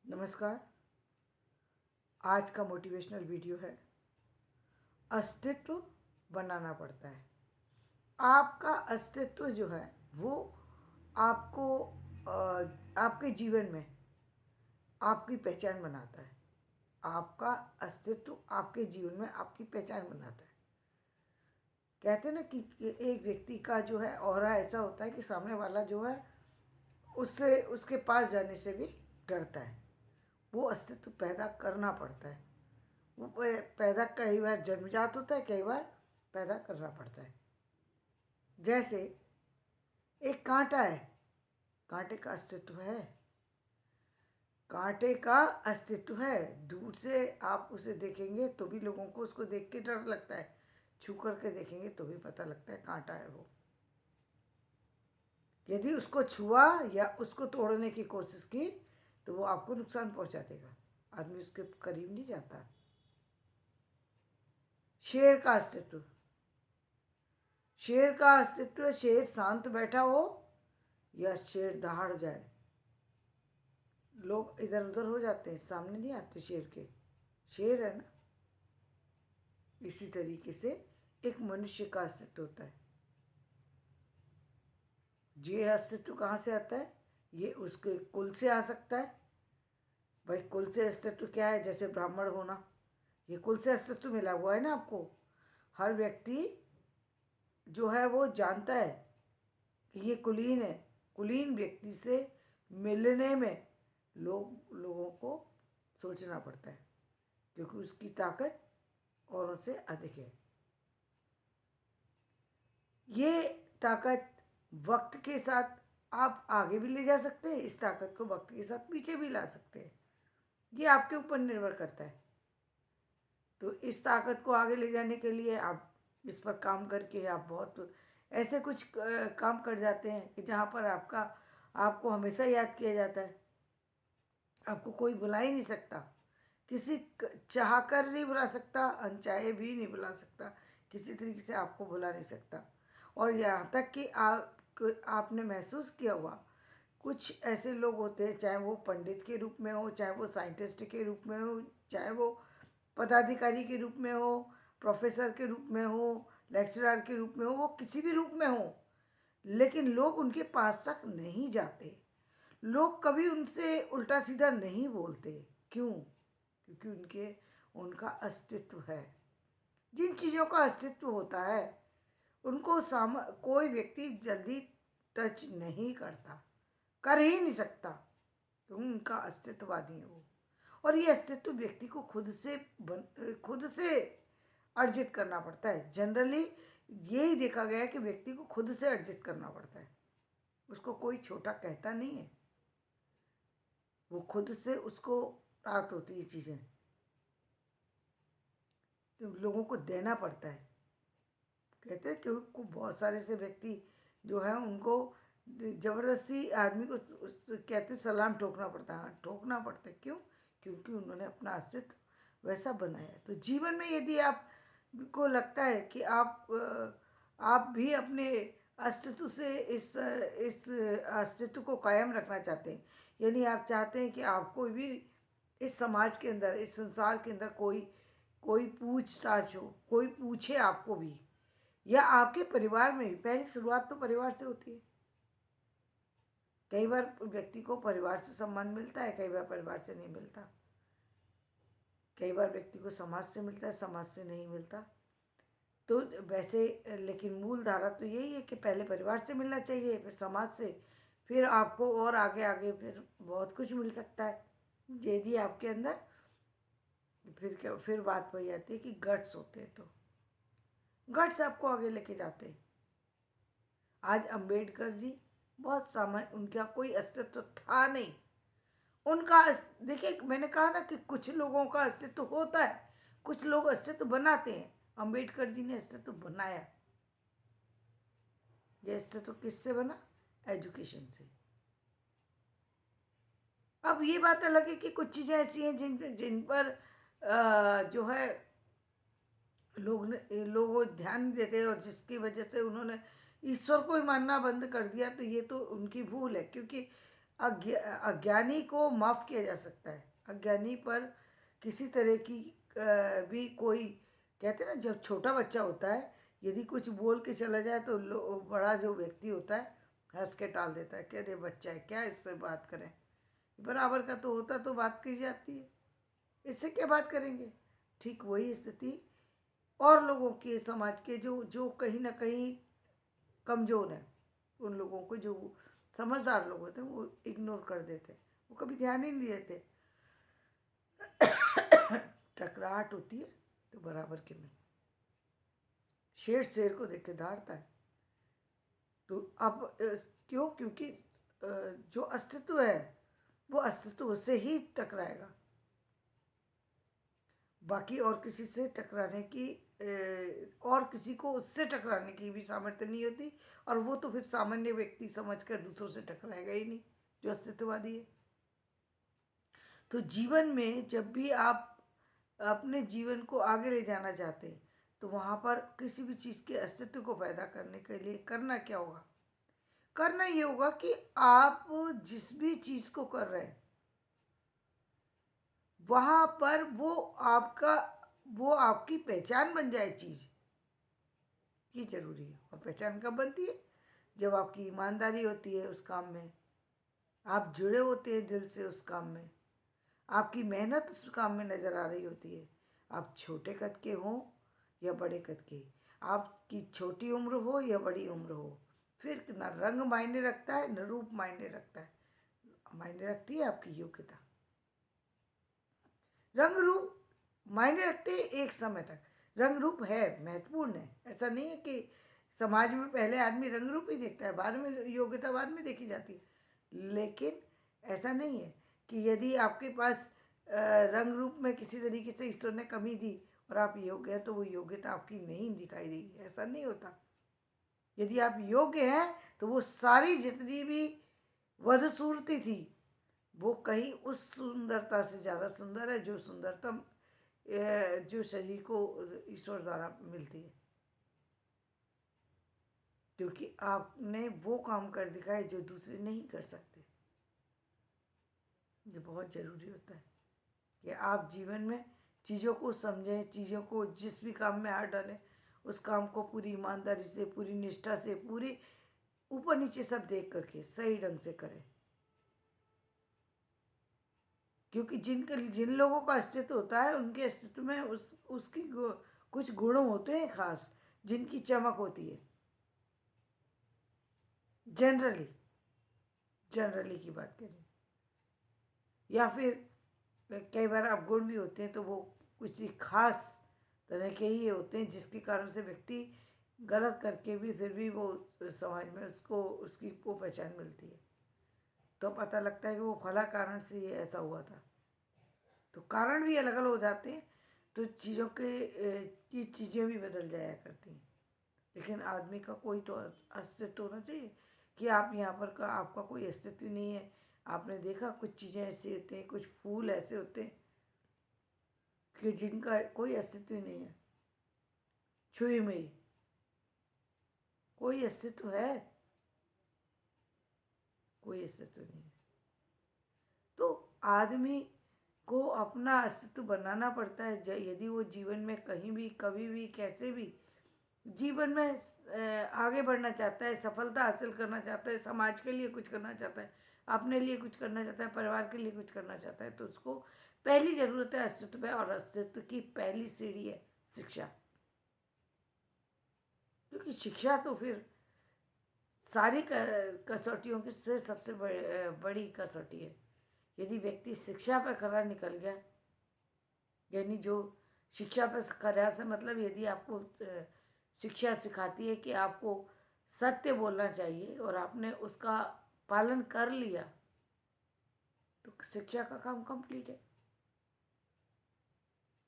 नमस्कार। आज का मोटिवेशनल वीडियो है, अस्तित्व बनाना पड़ता है। आपका अस्तित्व जो है वो आपको आपके जीवन में आपकी पहचान बनाता है। आपका अस्तित्व आपके जीवन में आपकी पहचान बनाता है। कहते हैं ना कि एक व्यक्ति का जो है ऑरा ऐसा होता है कि सामने वाला जो है उससे उसके पास जाने से भी डरता है। वो अस्तित्व पैदा करना पड़ता है। वो पैदा कई बार जन्मजात होता है, कई बार पैदा करना पड़ता है। जैसे एक कांटा है, कांटे का अस्तित्व है, कांटे का अस्तित्व है। दूर से आप उसे देखेंगे तो भी लोगों को उसको देख के डर लगता है, छू करके देखेंगे तो भी पता लगता है कांटा है वो। यदि उसको छुआ या उसको तोड़ने की कोशिश की तो वो आपको नुकसान पहुंचा देगा। आदमी उसके करीब नहीं जाता। शेर का अस्तित्व, शेर का अस्तित्व, शेर शांत बैठा हो या शेर दहाड़ जाए, लोग इधर उधर हो जाते हैं, सामने नहीं आते शेर के। शेर है ना। इसी तरीके से एक मनुष्य का अस्तित्व होता है। ये अस्तित्व कहाँ से आता है? ये उसके कुल से आ सकता है। भाई कुल से अस्तित्व क्या है? जैसे ब्राह्मण होना, ये कुल से अस्तित्व मिला हुआ है ना आपको। हर व्यक्ति जो है वो जानता है कि ये कुलीन है। कुलीन व्यक्ति से मिलने में लोगों को सोचना पड़ता है, क्योंकि उसकी ताकत औरों से अधिक है। ये ताकत वक्त के साथ आप आगे भी ले जा सकते हैं, इस ताकत को वक्त के साथ पीछे भी ला सकते हैं। ये आपके ऊपर निर्भर करता है। तो इस ताकत को आगे ले जाने के लिए आप इस पर काम करके आप बहुत ऐसे कुछ काम कर जाते हैं कि जहाँ पर आपको हमेशा याद किया जाता है। आपको कोई बुला ही नहीं सकता, किसी चाह कर नहीं बुला सकता, अनचाहे भी नहीं बुला सकता, किसी तरीके से आपको बुला नहीं सकता। और यहाँ तक कि आपने महसूस किया हुआ, कुछ ऐसे लोग होते हैं, चाहे वो पंडित के रूप में हो, चाहे वो साइंटिस्ट के रूप में हो, चाहे वो पदाधिकारी के रूप में हो, प्रोफेसर के रूप में हो, लेक्चरर के रूप में हो, वो किसी भी रूप में हो, लेकिन लोग उनके पास तक नहीं जाते। लोग कभी उनसे उल्टा सीधा नहीं बोलते। क्यों? क्योंकि उनका अस्तित्व है। जिन चीज़ों का अस्तित्व होता है उनको कोई व्यक्ति जल्दी टच नहीं करता, कर ही नहीं सकता, तो उनका अस्तित्ववादी है वो। और ये अस्तित्व व्यक्ति को खुद से अर्जित करना पड़ता है। जनरली यही देखा गया है कि व्यक्ति को खुद से अर्जित करना पड़ता है, उसको कोई छोटा कहता नहीं है, वो खुद से उसको प्राप्त होती है चीज़ें, तो लोगों को देना पड़ता है। कहते हैं कि बहुत सारे से व्यक्ति जो है उनको ज़बरदस्ती आदमी को कहते सलाम ठोकना पड़ता है। हाँ, ठोकना पड़ता है। क्यों? क्योंकि उन्होंने अपना अस्तित्व वैसा बनाया है। तो जीवन में यदि आपको लगता है कि आप भी अपने अस्तित्व से इस अस्तित्व को कायम रखना चाहते हैं, यानी आप चाहते हैं कि आपको भी इस समाज के अंदर, इस संसार के अंदर कोई कोई पूछताछ हो, कोई पूछे आपको भी, या आपके परिवार में भी। पहली शुरुआत तो परिवार से होती है। कई बार व्यक्ति को परिवार से सम्मान मिलता है, कई बार परिवार से नहीं मिलता। कई बार व्यक्ति को समाज से मिलता है, समाज से नहीं मिलता। तो वैसे लेकिन मूल धारा तो यही है कि पहले परिवार से मिलना चाहिए, फिर समाज से, फिर आपको और आगे आगे फिर बहुत कुछ मिल सकता है यदि आपके अंदर फिर बात वही आती है कि गट्स होते हैं। तो गट्स आपको आगे लेके जाते हैं। आज अंबेडकर जी बहुत सामान्य, उनका कोई अस्तित्व था नहीं। उनका देखिए, मैंने कहा ना कि कुछ लोगों का अस्तित्व होता है, कुछ लोग अस्तित्व बनाते हैं। अंबेडकर जी ने अस्तित्व बनाया। ये अस्तित्व किससे बना? एजुकेशन से। अब ये बात अलग है कि कुछ चीज़ें ऐसी हैं जिन पर जो है लोग ध्यान नहीं देते, और जिसकी वजह से उन्होंने ईश्वर को ही मानना बंद कर दिया। तो ये तो उनकी भूल है, क्योंकि अज्ञानी को माफ़ किया जा सकता है। अज्ञानी पर किसी तरह की भी कोई, कहते हैं ना, जब छोटा बच्चा होता है यदि कुछ बोल के चला जाए तो बड़ा जो व्यक्ति होता है हंस के टाल देता है कि अरे बच्चा है, क्या इससे बात करें, बराबर का तो होता तो बात की जाती है, इससे क्या बात करेंगे। ठीक वही स्थिति और लोगों के, समाज के जो जो कहीं ना कहीं कमज़ोर हैं, उन लोगों को, जो समझदार लोग होते हैं वो इग्नोर कर देते हैं, वो कभी ध्यान ही नहीं देते। टकराहट होती है तो बराबर के में शेर शेर को देख के दहाड़ता है। तो अब क्यों? क्योंकि जो अस्तित्व है वो अस्तित्व से ही टकराएगा, बाकी और किसी से टकराने की, और किसी को उससे टकराने की भी सामर्थ्य नहीं होती, और वो तो फिर सामान्य व्यक्ति समझकर दूसरों से टकराएगा ही नहीं जो अस्तित्ववादी है। तो जीवन में जब भी आप अपने जीवन को आगे ले जाना चाहते हैं तो वहाँ पर किसी भी चीज़ के अस्तित्व को पैदा करने के लिए करना क्या होगा? करना ये होगा कि आप जिस भी चीज़ को कर रहे हैं वहाँ पर वो आपकी पहचान बन जाए चीज़, ये ज़रूरी है। और पहचान कब बनती है? जब आपकी ईमानदारी होती है उस काम में, आप जुड़े होते हैं दिल से उस काम में, आपकी मेहनत उस काम में नज़र आ रही होती है। आप छोटे कद के हों या बड़े कद के, आपकी छोटी उम्र हो या बड़ी उम्र हो, फिर ना रंग मायने रखता है न रूप मायने रखता है, मायने रखती है आपकी योग्यता। रंग रूप मायने रखते हैं एक समय तक, रंग रूप है महत्वपूर्ण है, ऐसा नहीं है कि समाज में पहले आदमी रंग रूप ही देखता है, बाद में योग्यता बाद में देखी जाती है। लेकिन ऐसा नहीं है कि यदि आपके पास रंग रूप में किसी तरीके से ईश्वर ने कमी दी और आप योग्य हैं तो वो योग्यता आपकी नहीं दिखाई देगी, ऐसा नहीं होता। यदि आप योग्य हैं तो वो सारी जितनी भी बदसूरती थी वो कहीं उस सुंदरता से ज़्यादा सुंदर है जो सुंदरता जो शरीर को ईश्वर द्वारा मिलती है, क्योंकि आपने वो काम कर दिखाए जो दूसरे नहीं कर सकते। ये बहुत ज़रूरी होता है कि आप जीवन में चीज़ों को समझें, चीज़ों को जिस भी काम में हाथ डालें उस काम को पूरी ईमानदारी से, पूरी निष्ठा से, पूरी ऊपर नीचे सब देख करके सही ढंग से करें। क्योंकि जिन लोगों का अस्तित्व होता है उनके अस्तित्व में उसकी कुछ गुण होते हैं खास, जिनकी चमक होती है। जनरली जनरली की बात करें, या फिर कई बार अवगुण भी होते हैं तो वो कुछ खास तरह के ही होते हैं जिसके कारण से व्यक्ति गलत करके भी फिर भी वो समाज में उसको उसकी वो पहचान मिलती है, तो पता लगता है कि वो फला कारण से ये ऐसा हुआ था। तो कारण भी अलग अलग हो जाते हैं तो चीज़ों की चीज़ें भी बदल जाया करती हैं। लेकिन आदमी का कोई तो अस्तित्व होना चाहिए कि आप यहाँ पर का आपका कोई अस्तित्व नहीं है। आपने देखा कुछ चीज़ें ऐसी होती हैं, कुछ फूल ऐसे होते हैं कि जिनका कोई अस्तित्व ही नहीं है, छुई में ही कोई अस्तित्व है, कोई अस्तित्व नहीं है। तो आदमी को अपना अस्तित्व बनाना पड़ता है यदि वो जीवन में कहीं भी कभी भी कैसे भी जीवन में आगे बढ़ना चाहता है, सफलता हासिल करना चाहता है, समाज के लिए कुछ करना चाहता है, अपने लिए कुछ करना चाहता है, परिवार के लिए कुछ करना चाहता है, तो उसको पहली ज़रूरत है अस्तित्व है, और अस्तित्व की पहली सीढ़ी है शिक्षा। क्योंकि शिक्षा तो फिर सारी कसौटियों की से सबसे बड़ी कसौटी है। यदि व्यक्ति शिक्षा पर खरा निकल गया, यानी जो शिक्षा पर खरा से मतलब यदि आपको शिक्षा सिखाती है कि आपको सत्य बोलना चाहिए और आपने उसका पालन कर लिया तो शिक्षा का काम कंप्लीट है।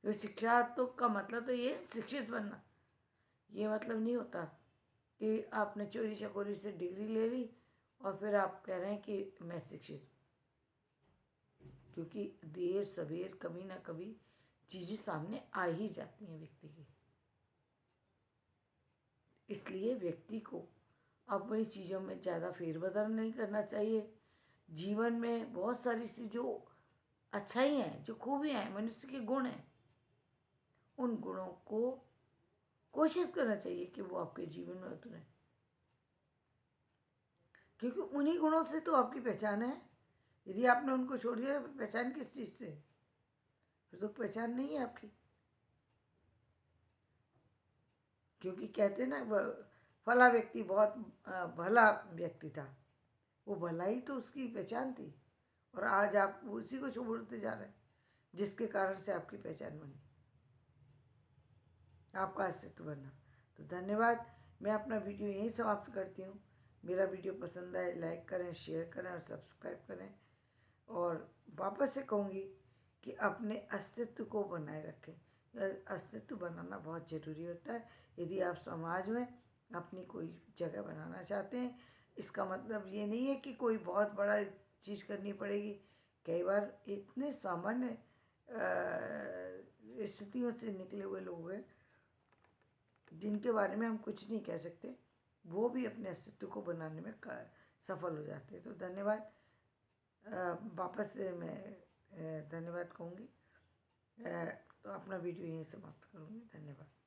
तो शिक्षा तो का मतलब तो ये शिक्षित बनना, ये मतलब नहीं होता कि आपने चोरी चकोरी से डिग्री ले ली और फिर आप कह रहे हैं कि मैं शिक्षित, क्योंकि देर सवेर कभी ना कभी चीज़ें सामने आ ही जाती हैं व्यक्ति की। इसलिए व्यक्ति को अपनी चीज़ों में ज़्यादा फेरबदल नहीं करना चाहिए। जीवन में बहुत सारी सी जो अच्छाई हैं, जो खूबियाँ हैं, मनुष्य के गुण हैं, उन गुणों को कोशिश करना चाहिए कि वो आपके जीवन में उतरें, क्योंकि उन्हीं गुणों से तो आपकी पहचान है। यदि आपने उनको छोड़ दिया तो पहचान किस चीज़ से? फिर तो पहचान नहीं है आपकी। क्योंकि कहते ना फला व्यक्ति बहुत भला व्यक्ति था, वो भलाई तो उसकी पहचान थी, और आज आप उसी को छोड़ते जा रहे हैं जिसके कारण से आपकी पहचान बनी, आपका अस्तित्व बना। तो धन्यवाद। मैं अपना वीडियो यहीं समाप्त करती हूँ। मेरा वीडियो पसंद आए लाइक करें, शेयर करें और सब्सक्राइब करें। और वापस से कहूँगी कि अपने अस्तित्व को बनाए रखें। अस्तित्व बनाना बहुत ज़रूरी होता है। यदि आप समाज में अपनी कोई जगह बनाना चाहते हैं, इसका मतलब ये नहीं है कि कोई बहुत बड़ा चीज़ करनी पड़ेगी। कई बार इतने सामान्य स्थितियों से निकले हुए लोग हैं जिनके बारे में हम कुछ नहीं कह सकते, वो भी अपने अस्तित्व को बनाने में सफल हो जाते हैं। तो धन्यवाद। वापस से मैं धन्यवाद कहूँगी। तो अपना वीडियो यहीं समाप्त करूँगी। धन्यवाद।